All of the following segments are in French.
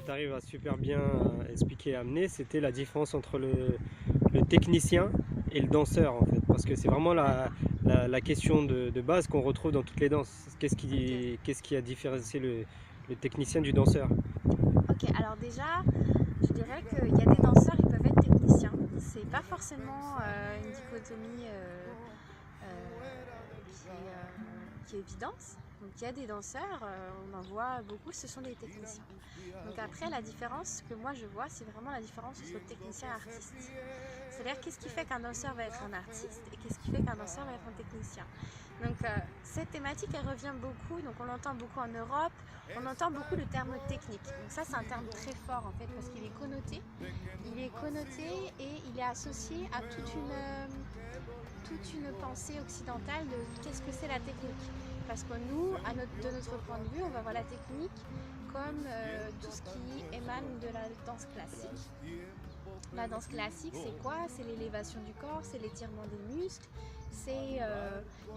tu arrives à super bien expliquer et amener, c'était la différence entre le technicien et le danseur en fait. Parce que c'est vraiment la question de base qu'on retrouve dans toutes les danses. Ok. Qu'est-ce qui a différencié le technicien du danseur? Ok, alors déjà, je dirais qu'il y a des danseurs, ils peuvent être techniciens. C'est pas forcément une dichotomie qui est évidente. Donc il y a des danseurs, on en voit beaucoup, ce sont des techniciens. Donc après, la différence que moi je vois, c'est vraiment la différence entre technicien et artiste. C'est-à-dire qu'est-ce qui fait qu'un danseur va être un artiste et qu'est-ce qui fait qu'un danseur va être un technicien. Donc cette thématique, elle revient beaucoup, donc on l'entend beaucoup en Europe, on entend beaucoup le terme technique. Donc ça, c'est un terme très fort en fait, parce qu'il est connoté. Il est connoté et il est associé à toute une pensée occidentale de qu'est-ce que c'est la technique. Parce que nous, de notre point de vue, on va voir la technique comme tout ce qui émane de la danse classique. La danse classique, c'est quoi? C'est l'élévation du corps, c'est l'étirement des muscles, c'est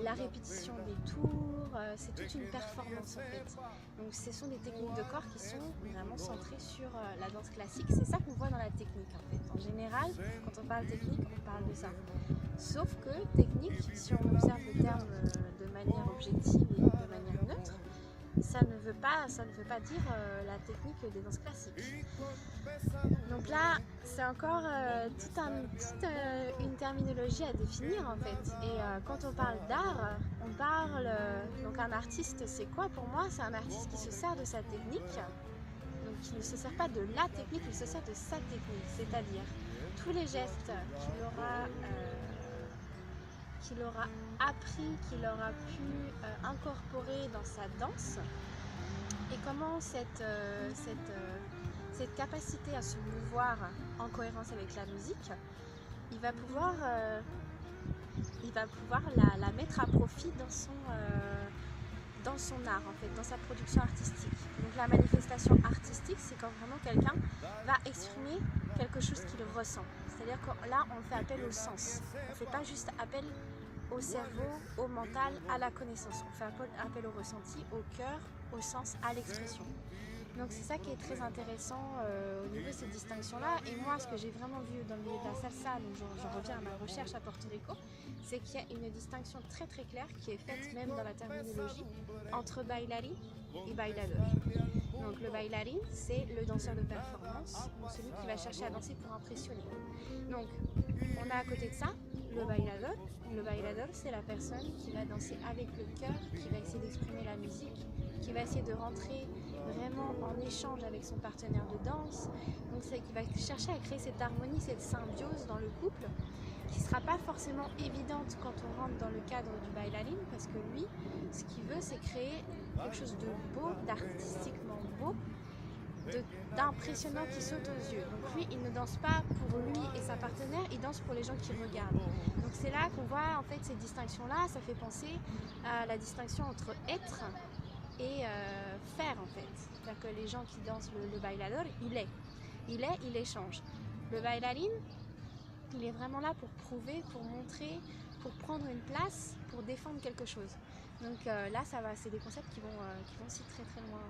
la répétition des tours, c'est toute une performance en fait. Donc ce sont des techniques de corps qui sont vraiment centrées sur la danse classique. C'est ça qu'on voit dans la technique en fait. En général, quand on parle technique, on parle de ça. Sauf que technique, si on observe le terme de manière objective et de manière neutre, ça ne veut pas dire la technique des danses classiques. Donc là, c'est encore toute une terminologie à définir en fait. Et quand on parle d'art, on parle... donc un artiste, c'est quoi pour moi? C'est un artiste qui se sert de sa technique. Donc qui ne se sert pas de la technique, il se sert de sa technique. C'est-à-dire tous les gestes qu'il aura appris, qu'il aura pu incorporer dans sa danse. Et comment cette capacité à se mouvoir en cohérence avec la musique, il va pouvoir la mettre à profit dans son art, en fait, dans sa production artistique. Donc la manifestation artistique, c'est quand vraiment quelqu'un va exprimer quelque chose qu'il ressent. C'est-à-dire que là, on fait appel au sens. On ne fait pas juste appel au cerveau, au mental, à la connaissance. On fait appel au ressenti, au cœur, au sens, à l'expression. Donc c'est ça qui est très intéressant au niveau de cette distinction-là. Et moi, ce que j'ai vraiment vu dans le milieu de la salsa, donc j'en reviens à ma recherche à Porto Rico, c'est qu'il y a une distinction très très claire qui est faite même dans la terminologie entre bailarín et bailador. Donc le bailarín, c'est le danseur de performance, donc celui qui va chercher à danser pour impressionner. Donc on a à côté de ça le bailador. Le bailador, c'est la personne qui va danser avec le cœur, qui va essayer d'exprimer la musique, qui va essayer de rentrer vraiment en échange avec son partenaire de danse. Donc c'est qui va chercher à créer cette harmonie, cette symbiose dans le couple, qui ne sera pas forcément évidente quand on rentre dans le cadre du bailarín, parce que lui, ce qu'il veut, c'est créer quelque chose de beau, d'artistiquement beau, d'impressionnant qui saute aux yeux. Donc lui, il ne danse pas pour lui et sa partenaire, il danse pour les gens qui regardent. Donc c'est là qu'on voit en fait ces distinctions-là, ça fait penser à la distinction entre être et faire en fait. C'est-à-dire que les gens qui dansent le bailador, il échange. Le bailarín, il est vraiment là pour prouver, pour montrer, pour prendre une place, pour défendre quelque chose. Donc là, ça va, c'est des concepts qui vont aussi très très loin.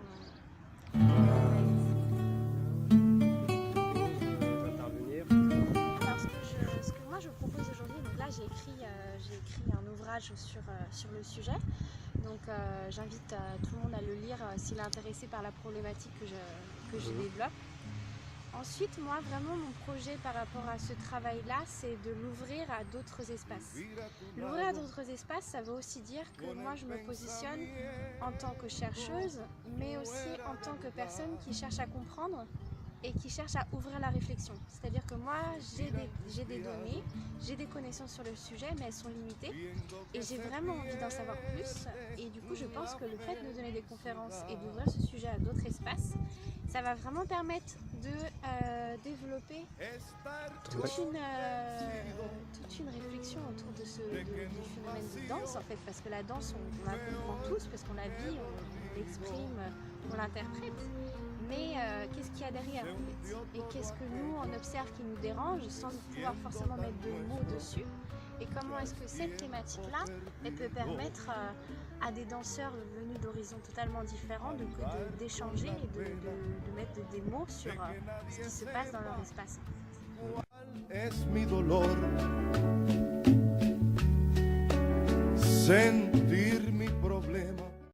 Alors ce que moi je propose aujourd'hui, donc là j'ai écrit un ouvrage sur le sujet. Donc j'invite tout le monde à le lire s'il est intéressé par la problématique que je développe. Ensuite, moi, vraiment, mon projet par rapport à ce travail-là, c'est de l'ouvrir à d'autres espaces. L'ouvrir à d'autres espaces, ça veut aussi dire que moi, je me positionne en tant que chercheuse, mais aussi en tant que personne qui cherche à comprendre et qui cherche à ouvrir la réflexion. C'est-à-dire que moi, j'ai des données, j'ai des connaissances sur le sujet, mais elles sont limitées. Et j'ai vraiment envie d'en savoir plus. Et du coup, je pense que le fait de donner des conférences et d'ouvrir ce sujet à d'autres espaces, ça va vraiment permettre de développer toute une réflexion autour du phénomène de danse, en fait. Parce que la danse, on la comprend tous, parce qu'on la vit, on l'exprime, on l'interprète. Mais qu'est-ce qu'il y a derrière en fait? Et qu'est-ce que nous on observe qui nous dérange sans pouvoir forcément mettre de mots dessus? et comment est-ce que cette thématique-là, elle peut permettre à des danseurs venus d'horizons totalement différents d'échanger et de mettre des mots sur ce qui se passe dans leur espace. Es mi dolor